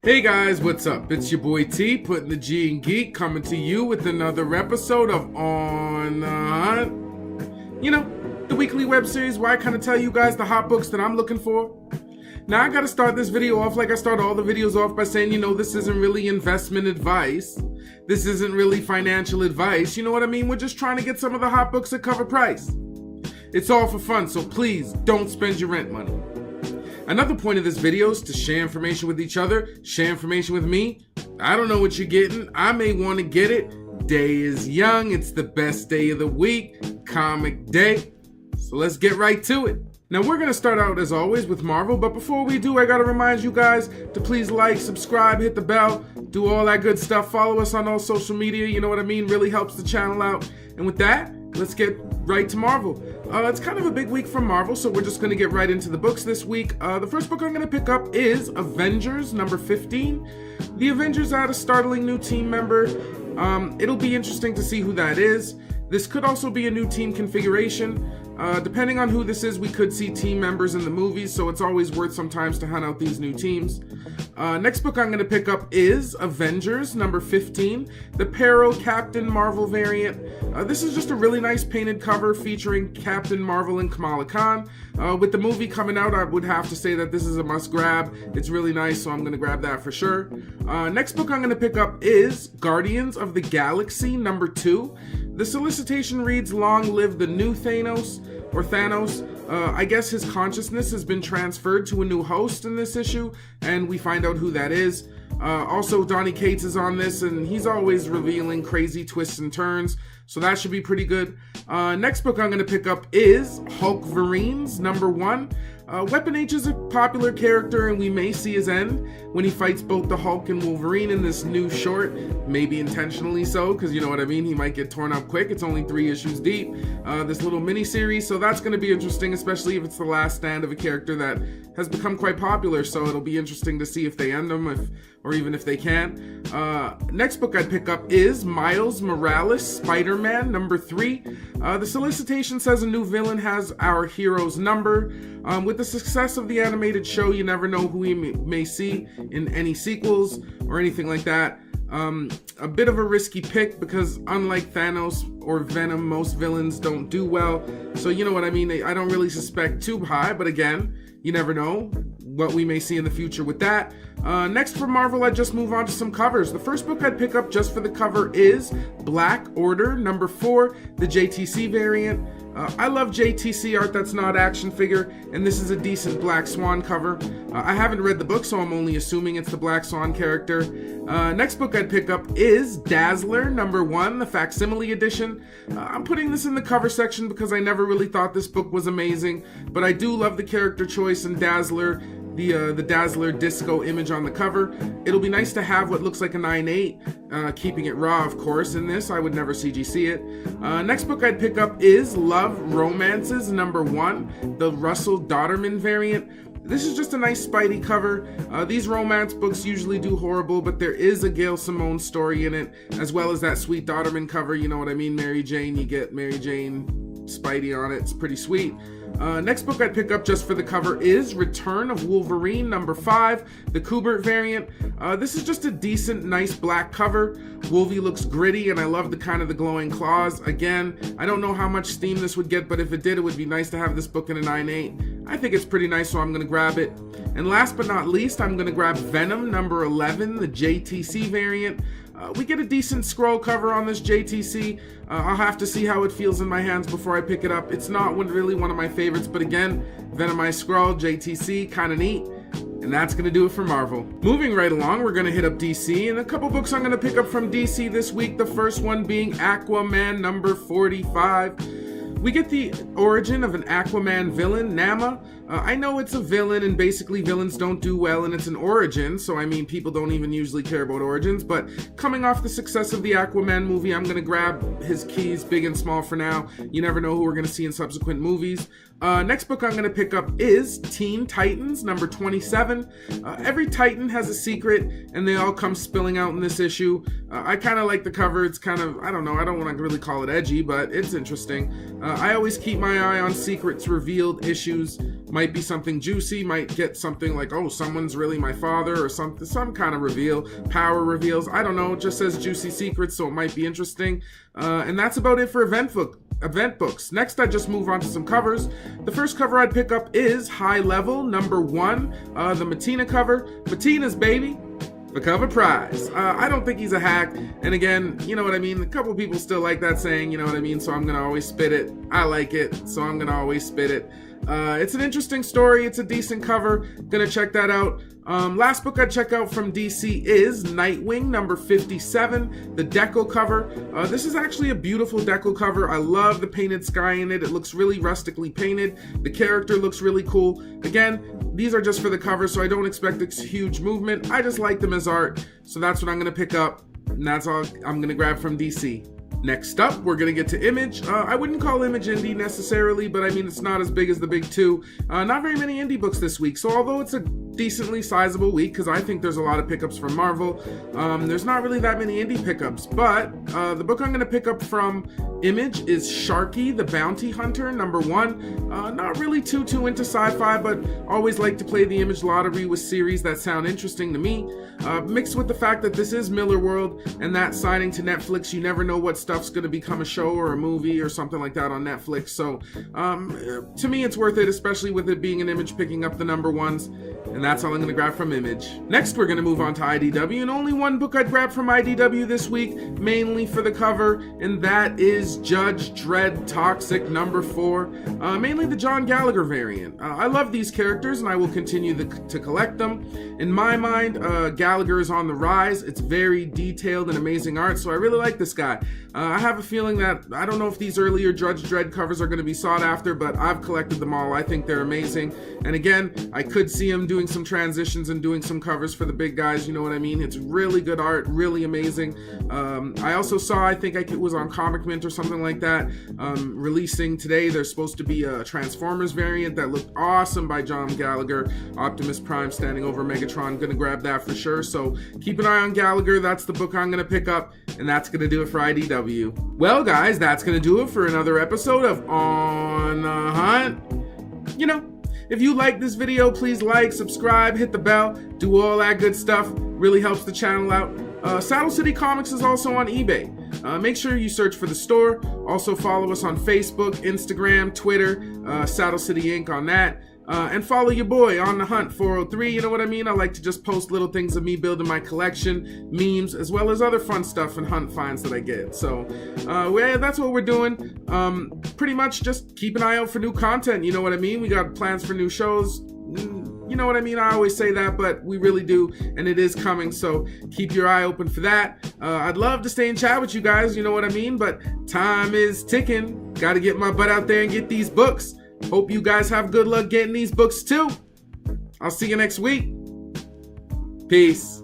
Hey guys, what's up? It's your boy T, putting the G in Geek, coming to you with another episode of On the Hunt. You know, the weekly web series where I kind of tell you guys the hot books that I'm looking for. Now I gotta start this video off like I start all the videos off by saying, you know, this isn't really investment advice. This isn't really financial advice. You know what I mean? We're just trying to get some of the hot books at cover price. It's all for fun, so please don't spend your rent money. Another point of this video is to share information with each other, share information with me. I don't know what you're getting. I may want to get it. Day is young. It's the best day of the week. Comic day. So let's get right to it. Now we're going to start out as always with Marvel, but before we do, I got to remind you guys to please like, subscribe, hit the bell, do all that good stuff. Follow us on all social media. You know what I mean? Really helps the channel out. And with that, let's get right to Marvel. It's kind of a big week for Marvel, so we're just going to get right into the books this week. The first book I'm going to pick up is Avengers, number 15. The Avengers add a startling new team member. It'll be interesting to see who that is. This could also be a new team configuration. Depending on who this is, we could see team members in the movies, so it's always worth sometimes to hunt out these new teams. Next book I'm going to pick up is Avengers, number 15, the Peril Captain Marvel variant. This is just a really nice painted cover featuring Captain Marvel and Kamala Khan. With the movie coming out, I would have to say that this is a must grab. It's really nice, so I'm going to grab that for sure. Next book I'm going to pick up is Guardians of the Galaxy, number 2. The solicitation reads, "Long live the new Thanos," or Thanos. I guess his consciousness has been transferred to a new host in this issue, and we find out who that is. Also, Donny Cates is on this, and he's always revealing crazy twists and turns, so that should be pretty good. Next book I'm going to pick up is Hulkverines, number 1. Weapon H is a popular character, and we may see his end when he fights both the Hulk and Wolverine in this new short, maybe intentionally so, because you know what I mean, he might get torn up quick. It's only 3 issues deep, this little mini-series, so that's going to be interesting, especially if it's the last stand of a character that has become quite popular, so it'll be interesting to see if they end him, or even if they can. Next book I'd pick up is Miles Morales, Spider-Man, number 3. The solicitation says a new villain has our hero's number. With the success of the animated show, you never know who we may see in any sequels or anything like that. A bit of a risky pick because unlike Thanos or Venom, most villains don't do well. So you know what I mean? I don't really suspect too high, but again, you never know what we may see in the future with that. Next for Marvel, I'd just move on to some covers. The first book I'd pick up just for the cover is Black Order, number 4, the JTC variant. I love JTC art that's not action figure, and this is a decent Black Swan cover. I haven't read the book, so I'm only assuming it's the Black Swan character. Next book I'd pick up is Dazzler, number 1, the facsimile edition. I'm putting this in the cover section because I never really thought this book was amazing, but I do love the character choice in Dazzler, the Dazzler disco image on the cover. It'll be nice to have what looks like a 9/8, keeping it raw, of course. In this, I would never CGC it. Next book I'd pick up is Love Romances, number 1, the Russell Dodderman variant. This is just a nice Spidey cover. These romance books usually do horrible, but there is a Gail Simone story in it, as well as that sweet Dodderman cover. You know what I mean? Mary Jane, you get Mary Jane Spidey on it. It's pretty sweet. Next book I'd pick up just for the cover is Return of Wolverine, number 5, the Kubert variant. This is just a decent, nice black cover. Wolvie looks gritty, and I love the kind of the glowing claws. Again, I don't know how much steam this would get, but if it did, it would be nice to have this book in a 9/8. I think it's pretty nice, so I'm going to grab it. And last but not least, I'm going to grab Venom, number 11, the JTC variant. We get a decent scroll cover on this JTC. I'll have to see how it feels in my hands before I pick it up. It's not really one of my favorites, but again, Venomized scroll, JTC, kind of neat. And that's going to do it for Marvel. Moving right along, we're going to hit up DC, and a couple books I'm going to pick up from DC this week. The first one being Aquaman, number 45. We get the origin of an Aquaman villain, Nama. I know it's a villain, and basically villains don't do well, and it's an origin, so I mean, people don't even usually care about origins, but coming off the success of the Aquaman movie, I'm going to grab his keys big and small for now. You never know who we're going to see in subsequent movies. Next book I'm going to pick up is Teen Titans, number 27. Every Titan has a secret, and they all come spilling out in this issue. I kind of like the cover. It's kind of, I don't know, I don't want to really call it edgy, but it's interesting. I always keep my eye on secrets revealed issues. Might be something juicy, might get something like, oh, someone's really my father, or some kind of reveal, power reveals. I don't know, it just says juicy secrets, so it might be interesting. And that's about it for event books. Next, I just move on to some covers. The first cover I'd pick up is High Level, number 1, the Matina cover. Matina's baby, the cover prize. I don't think he's a hack, and again, you know what I mean, a couple people still like that saying, you know what I mean, so I'm gonna always spit it. I like it, so I'm gonna always spit it. It's an interesting story, it's a decent cover, gonna check that out. Last book I'd check out from DC is Nightwing, number 57, the Deco cover. This is actually a beautiful Deco cover. I love the painted sky in it. It looks really rustically painted. The character looks really cool. Again, these are just for the cover, so I don't expect a huge movement. I just like them as art, so that's what I'm gonna pick up, and that's all I'm gonna grab from DC. Next up, we're going to get to Image. I wouldn't call Image indie necessarily, but I mean, it's not as big as the big two. Not very many indie books this week, so although it's a decently sizable week, because I think there's a lot of pickups from Marvel, there's not really that many indie pickups, but the book I'm going to pick up from Image is Sharky, the Bounty Hunter, number 1. Not really too into sci-fi, but always like to play the Image lottery with series that sound interesting to me. Mixed with the fact that this is Miller World, and that signing to Netflix, you never know what stuff's going to become a show or a movie or something like that on Netflix. So to me, it's worth it, especially with it being an Image picking up the number 1s. And that's all I'm going to grab from Image. Next, we're going to move on to IDW, and only one book I'd grab from IDW this week, mainly for the cover, and that is Judge Dredd Toxic, number 4, mainly the John Gallagher variant. I love these characters, and I will continue to collect them. In my mind, Gallagher is on the rise. It's very detailed and amazing art, so I really like this guy. I have a feeling that, I don't know if these earlier Judge Dredd covers are going to be sought after, but I've collected them all. I think they're amazing. And again, I could see him doing some transitions and doing some covers for the big guys, you know what I mean? It's really good art, really amazing. I also saw, I think it was on Comic Mint or something like that, releasing today, there's supposed to be a Transformers variant that looked awesome by John Gallagher, Optimus Prime standing over Megatron. Gonna grab that for sure, so keep an eye on Gallagher. That's the book I'm gonna pick up, and that's gonna do it for IDW. Well guys, that's gonna do it for another episode of On the Hunt. You know, if you like this video, please like, subscribe, hit the bell, do all that good stuff. Really helps the channel out. Saddle City Comics is also on eBay. Make sure you search for the store. Also follow us on Facebook, Instagram, Twitter, Saddle City Inc. on that. And follow your boy On the Hunt 403. You know what I mean? I like to just post little things of me building my collection, memes, as well as other fun stuff and hunt finds that I get. So that's what we're doing. Pretty much just keep an eye out for new content. You know what I mean? We got plans for new shows. You know what I mean? I always say that, but we really do, and it is coming, so keep your eye open for that. I'd love to stay and chat with you guys, you know what I mean? But time is ticking. Got to get my butt out there and get these books. Hope you guys have good luck getting these books too. I'll see you next week. Peace.